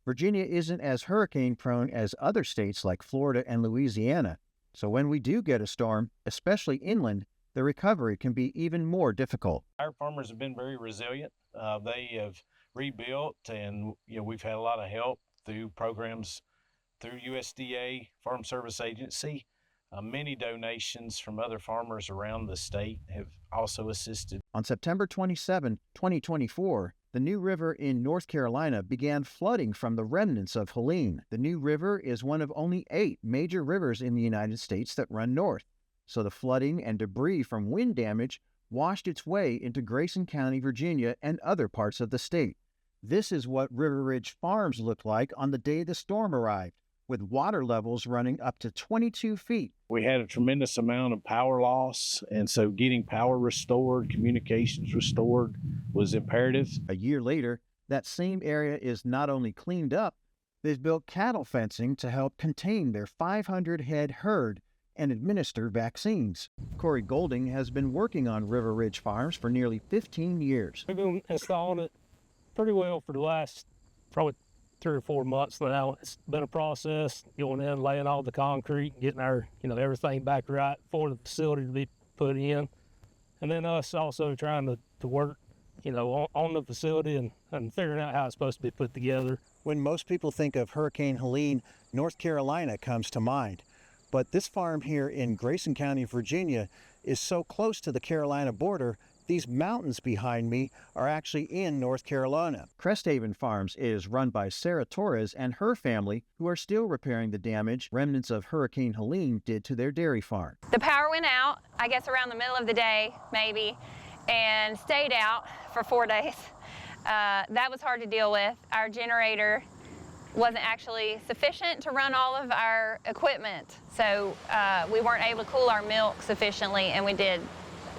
Virginia isn't as hurricane prone as other states like Florida and Louisiana, so when we do get a storm, especially inland, the recovery can be even more difficult. Our farmers have been very resilient. They have rebuilt, and we've had a lot of help through programs through USDA, Farm Service Agency. Many donations from other farmers around the state have also assisted. On September 27, 2024, the New River in North Carolina began flooding from the remnants of Helene. The New River is one of only 8 major rivers in the United States that run north, so the flooding and debris from wind damage washed its way into Grayson County, Virginia, and other parts of the state. This is what River Ridge Farms looked like on the day the storm arrived, with water levels running up to 22 feet. We had a tremendous amount of power loss, and so getting power restored, communications restored was imperative. A year later, that same area is not only cleaned up, they've built cattle fencing to help contain their 500-head herd and administer vaccines. Corey Golding has been working on River Ridge Farms for nearly 15 years. We've been installing it pretty well for the last probably 3 or 4 months now. It's been a process, going in, laying all the concrete, getting our, everything back right for the facility to be put in. And then us also trying to work, on the facility and figuring out how it's supposed to be put together. When most people think of Hurricane Helene, North Carolina comes to mind. But this farm here in Grayson County, Virginia, is so close to the Carolina border, these mountains behind me are actually in North Carolina. Cresthaven Farms is run by Sarah Torres and her family, who are still repairing the damage remnants of Hurricane Helene did to their dairy farm. The power went out, I guess around the middle of the day, maybe, and stayed out for 4 days. That was hard to deal with. Our generator wasn't actually sufficient to run all of our equipment, so we weren't able to cool our milk sufficiently, and we did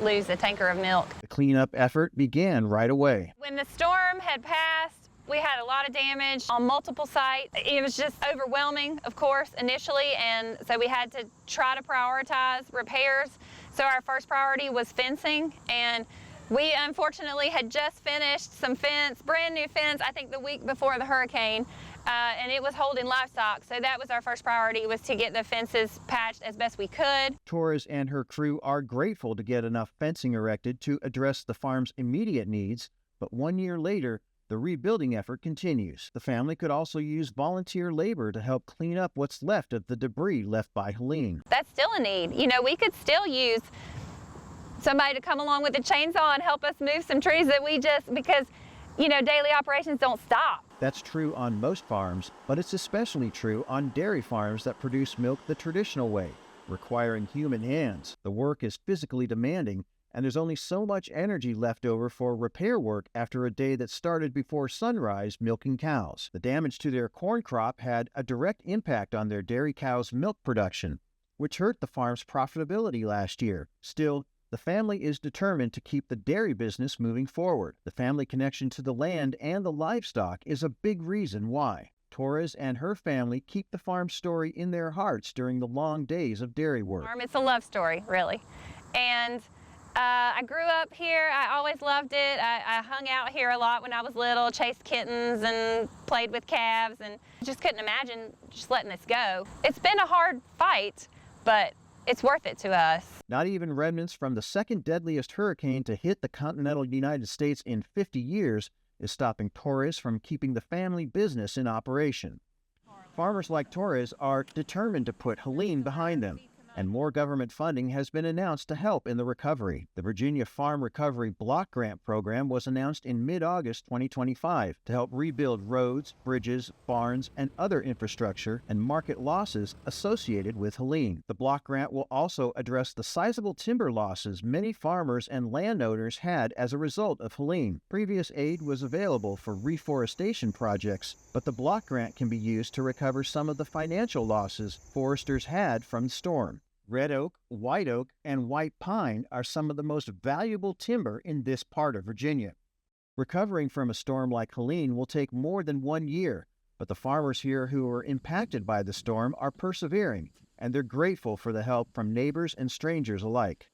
lose a tanker of milk. The cleanup effort began right away. When the storm had passed, we had a lot of damage on multiple sites. It was just overwhelming, of course, initially, and so we had to try to prioritize repairs. So our first priority was fencing, and we unfortunately had just finished some fence, brand new fence, I think the week before the hurricane, and it was holding livestock. So that was our first priority, was to get the fences patched as best we could. Torres and her crew are grateful to get enough fencing erected to address the farm's immediate needs, but 1 year later, the rebuilding effort continues. The family could also use volunteer labor to help clean up what's left of the debris left by Helene. That's still a need. We could still use somebody to come along with a chainsaw and help us move some trees that because daily operations don't stop. That's true on most farms, but it's especially true on dairy farms that produce milk the traditional way, requiring human hands. The work is physically demanding, and there's only so much energy left over for repair work after a day that started before sunrise milking cows. The damage to their corn crop had a direct impact on their dairy cows' milk production, which hurt the farm's profitability last year. Still, the family is determined to keep the dairy business moving forward. The family connection to the land and the livestock is a big reason why. Torres and her family keep the farm story in their hearts during the long days of dairy work. It's a love story, really. And I grew up here. I always loved it. I hung out here a lot when I was little, chased kittens and played with calves, and just couldn't imagine just letting this go. It's been a hard fight, but it's worth it to us. Not even remnants from the second deadliest hurricane to hit the continental United States in 50 years is stopping Torres from keeping the family business in operation. Farmers like Torres are determined to put Helene behind them, and more government funding has been announced to help in the recovery. The Virginia Farm Recovery Block Grant Program was announced in mid-August 2025 to help rebuild roads, bridges, barns, and other infrastructure and market losses associated with Helene. The block grant will also address the sizable timber losses many farmers and landowners had as a result of Helene. Previous aid was available for reforestation projects, but the block grant can be used to recover some of the financial losses foresters had from the storm. Red oak, white oak, and white pine are some of the most valuable timber in this part of Virginia. Recovering from a storm like Helene will take more than 1 year, but the farmers here who were impacted by the storm are persevering, and they're grateful for the help from neighbors and strangers alike.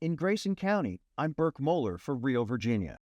In Grayson County, I'm Burke Moeller for Real Virginia.